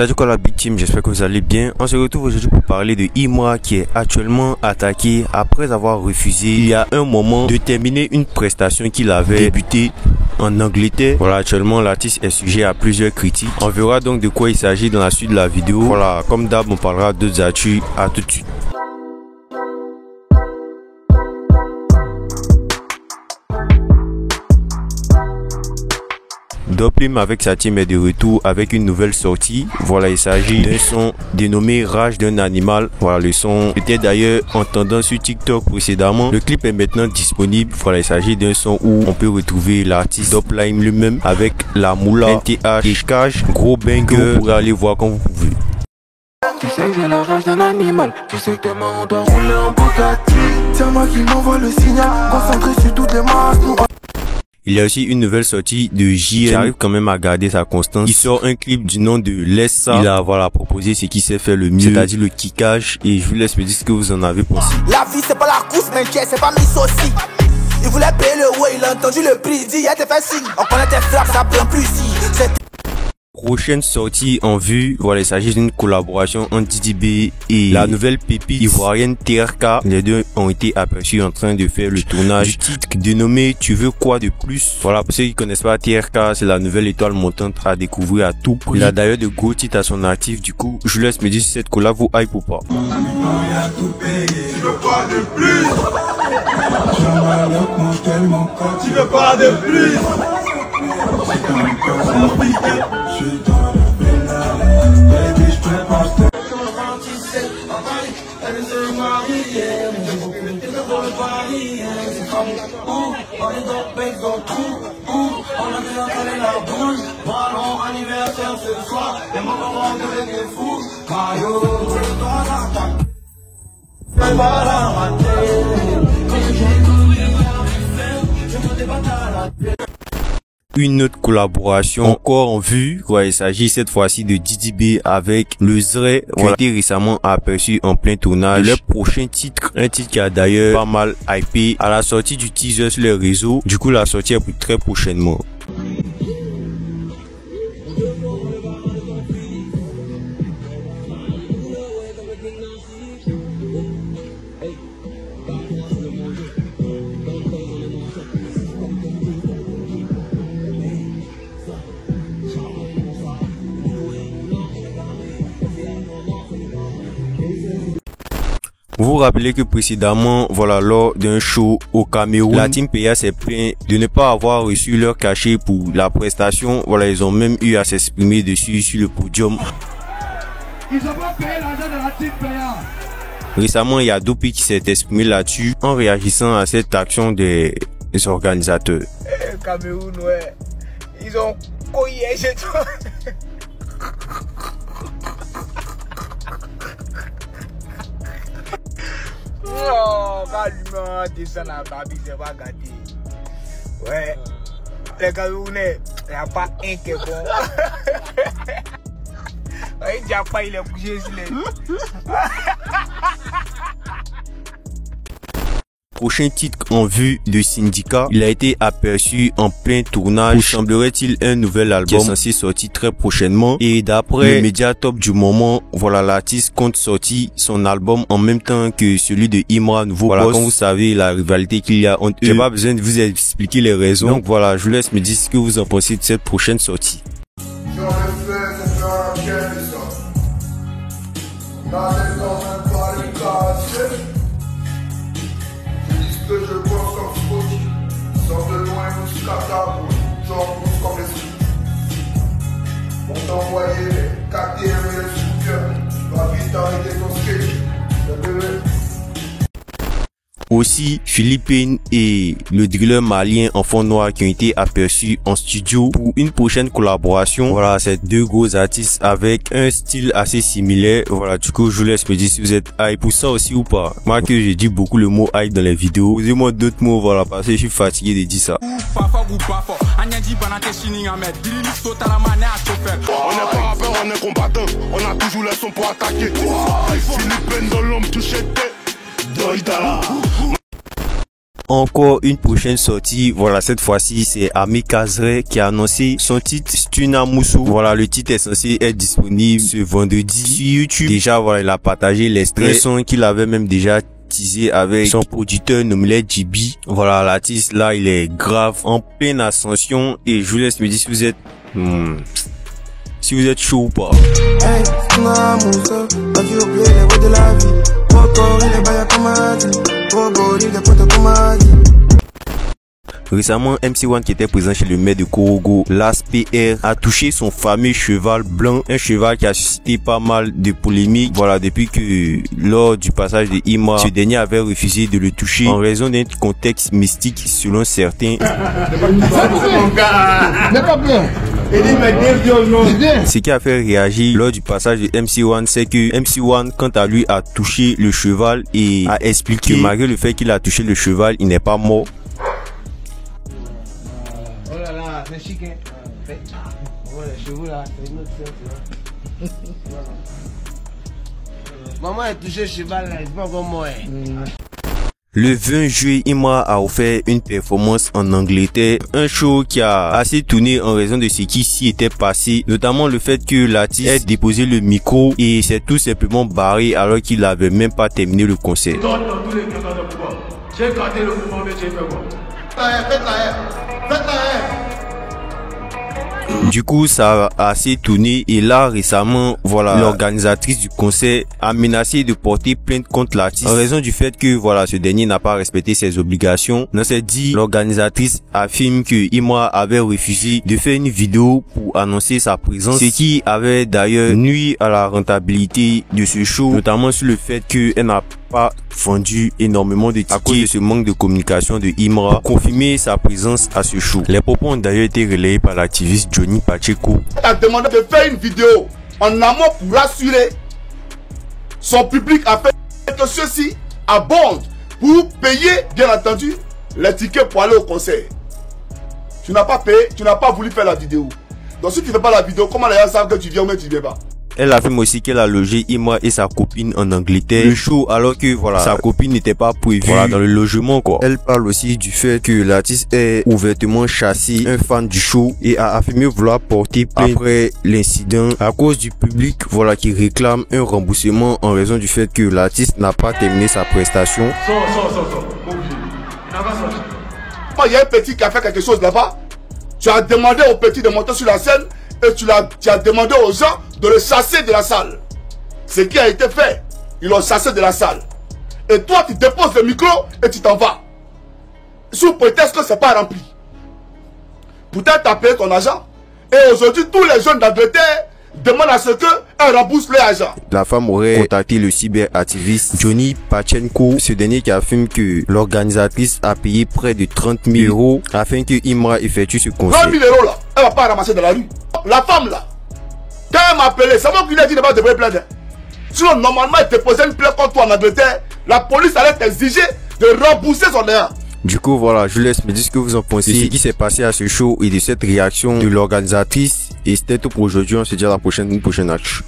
Salut quoi la Big Team, j'espère que vous allez bien. On se retrouve aujourd'hui pour parler de Imra qui est actuellement attaqué après avoir refusé il y a un moment de terminer une prestation qu'il avait débutée en Angleterre. Voilà, actuellement l'artiste est sujet à plusieurs critiques. On verra donc de quoi il s'agit dans la suite de la vidéo. Voilà, comme d'hab on parlera d'autres actus. À tout de suite. Doplim avec sa team est de retour avec une nouvelle sortie. Voilà, il s'agit d'un son dénommé Rage d'un animal. Voilà, le son était d'ailleurs en tendance sur TikTok précédemment. Le clip est maintenant disponible. Voilà, il s'agit d'un son où on peut retrouver l'artiste Doplim lui-même avec la moula, NTH et Cash. Gros banger, vous pourrez aller voir quand vous pouvez. Tu sais que j'ai la rage d'un animal. Tu sais que demain on doit rouler en Bugatti. C'est moi qui m'envoie le signal. Concentré sur toutes les masses. Il y a aussi une nouvelle sortie de JN qui arrive quand même à garder sa constance. Il sort un clip du nom de Laisse ça. Il a proposé ce qui sait faire le mieux, c'est-à-dire le kickage, et je vous laisse me dire ce que vous en avez pensé. La vie c'est pas la course, mais c'est pas mes saucisses. Il voulait payer le way, il a entendu le prix, il dit y'a tes fait signe. On connaît tes frappes, ça prend plus si. Prochaine sortie en vue, voilà, il s'agit d'une collaboration entre Didi B et la nouvelle pépite ivoirienne TRK. Les deux ont été aperçus en train de faire le tournage du titre dénommé Tu veux quoi de plus. Voilà, pour ceux qui connaissent pas TRK, c'est la nouvelle étoile montante à découvrir à tout prix. Il a d'ailleurs de gros titres à son actif, du coup, je vous laisse me dire si cette collab vous hype ou pas. Tu veux pas de plus. Tu veux pas de plus. Je suis dans le village, baby, je te pense de... Elle se marie, on est dans le bec, dans le trou, on a déjà calé la boule, ballon anniversaire ce soir, les mamans vont devenir fous, maillot, je dois l'attaque, fais pas la rater, quand j'ai couru vers mes frères, je me débatte à la tête. Une autre collaboration encore en vue. Ouais, il s'agit cette fois-ci de Didi B avec le Zre qui a été récemment aperçu en plein tournage. Le prochain titre, un titre qui a d'ailleurs pas mal hypé à la sortie du teaser sur les réseaux. Du coup, la sortie est pour très prochainement. Vous vous rappelez que précédemment, voilà, lors d'un show au Cameroun, la team PA s'est plaint de ne pas avoir reçu leur cachet pour la prestation. Voilà, ils ont même eu à s'exprimer dessus sur le podium. Ils ont pas payé l'argent de la team PA. Récemment, il y a Dopey qui s'est exprimé là-dessus en réagissant à cette action des organisateurs. Cameroun, ouais. Ils ont coyé chez toi. Oh, calme, descends la Babi, c'est pas gâté. Ouais, les Camerounais, il n'y a pas un qui est bon. Il n'y a pas, il est bougé sur les... Prochain titre en vue de Syndicat, il a été aperçu en plein tournage. Semblerait-il un nouvel album qui est censé sortir très prochainement. Et d'après le média top du moment, voilà, l'artiste compte sortir son album en même temps que celui de Imra, nouveau boss. Comme vous savez, la rivalité qu'il y a entre eux. J'ai pas besoin de vous expliquer les raisons. Donc voilà, je vous laisse me dire ce que vous en pensez de cette prochaine sortie. Que je pense comme Spotty, sors de loin jusqu'à ta bouche, j'en pousse comme les sous. On t'envoyait les KTM et les scooters, va vite arrêter ton skate, le bébé. Aussi, Philippine et le driller malien Enfant Noir qui ont été aperçus en studio pour une prochaine collaboration. Voilà, ces deux gros artistes avec un style assez similaire. Voilà, du coup, je vous laisse me dire si vous êtes hype pour ça aussi ou pas. Moi que j'ai dit beaucoup le mot hype dans les vidéos. Posez-moi d'autres mots, voilà, parce que je suis fatigué de dire ça. On n'est pas rappeur, on est combattant. On a toujours le son pour attaquer. Philippine dans l'homme touché tête. encore une prochaine sortie. Voilà, cette fois-ci, c'est Ami Kazre qui a annoncé son titre Stuna Musu. Voilà, le titre est censé être disponible ce vendredi sur YouTube. Déjà, voilà, il a partagé l'extrait son qu'il avait même déjà teasé avec son producteur nommé JB. Voilà, l'artiste là, il est grave en pleine ascension et je vous laisse me dire si vous êtes chaud ou pas. Hey, Stuna Musu, quand tu oublies les voies de la vie, encore il est baillé comme un dit, trop beau, il est pote comme un dit. Récemment, MC1 qui était présent chez le maire de Korogo, Las PR, a touché son fameux cheval blanc, un cheval qui a suscité pas mal de polémiques. Voilà, depuis que lors du passage de Ima, ce dernier avait refusé de le toucher en raison d'un contexte mystique selon certains. Ce qui a fait réagir lors du passage de MC1, c'est que MC1, quant à lui, a touché le cheval et a expliqué que malgré le fait qu'il a touché le cheval, il n'est pas mort. Oh là là, c'est chic, hein. Ouais, les chevaux là, c'est une autre chose, tu vois. Maman a touché le cheval là, c'est pas encore mort. Le 20 juillet, Ima a offert une performance en Angleterre, un show qui a assez tourné en raison de ce qui s'y était passé, notamment le fait que l'artiste ait déposé le micro et s'est tout simplement barré alors qu'il n'avait même pas terminé le concert. J'ai gardé le mouvement, mais j'ai fait quoi? Du coup, ça a assez tourné et là, récemment, voilà, l'organisatrice du concert a menacé de porter plainte contre l'artiste en raison du fait que, voilà, ce dernier n'a pas respecté ses obligations. Dans cette dit, l'organisatrice affirme que Ima avait refusé de faire une vidéo pour annoncer sa présence, ce qui avait d'ailleurs nuit à la rentabilité de ce show, notamment sur le fait qu'elle n'a pas vendu énormément de tickets à cause de ce manque de communication de Imra pour confirmer sa présence à ce show. Les propos ont d'ailleurs été relayés par l'activiste Johnny Pacheco. Il a demandé de faire une vidéo en amont pour rassurer son public afin que ceux-ci abondent pour payer, bien entendu, les tickets pour aller au concert. Tu n'as pas payé, tu n'as pas voulu faire la vidéo. Donc si tu ne fais pas la vidéo, comment les gens savent que tu viens ou même tu ne viens pas? Elle affirme aussi qu'elle a logé Ima et sa copine en Angleterre. Le show, alors que voilà, sa copine n'était pas prévue dans le logement quoi. Elle parle aussi du fait que l'artiste est ouvertement chassé un fan du show et a affirmé vouloir porter plainte après l'incident à cause du public voilà qui réclame un remboursement en raison du fait que l'artiste n'a pas terminé sa prestation. Il y a un petit qui a fait quelque chose là-bas. Tu as demandé au petit de monter sur la scène et tu as demandé aux gens de le chasser de la salle. Ce qui a été fait, ils l'ont chassé de la salle. Et toi, tu déposes le micro et tu t'en vas. Sous prétexte que ce n'est pas rempli. Peut-être tu as payé ton argent. Et aujourd'hui, tous les jeunes d'Angleterre demandent à ce qu'un rembourse leur argent. La femme aurait contacté le cyberactiviste Johnny Pacheco, ce dernier qui affirme que l'organisatrice a payé près de 30 000 € afin que Imra effectue ce concert. 30 000 € là, elle va pas ramasser dans la rue. La femme là, quand elle m'a appelé, c'est moi qui lui ai dit de ne pas déposer plainte. Sinon, normalement, elle déposait une plainte contre toi en Angleterre, la police allait t'exiger de rembourser son argent. Du coup, voilà, je vous laisse me dire ce que vous en pensez de ce qui s'est passé à ce show et de cette réaction de l'organisatrice. Et c'était tout pour aujourd'hui. On se dit à la prochaine, une prochaine actu.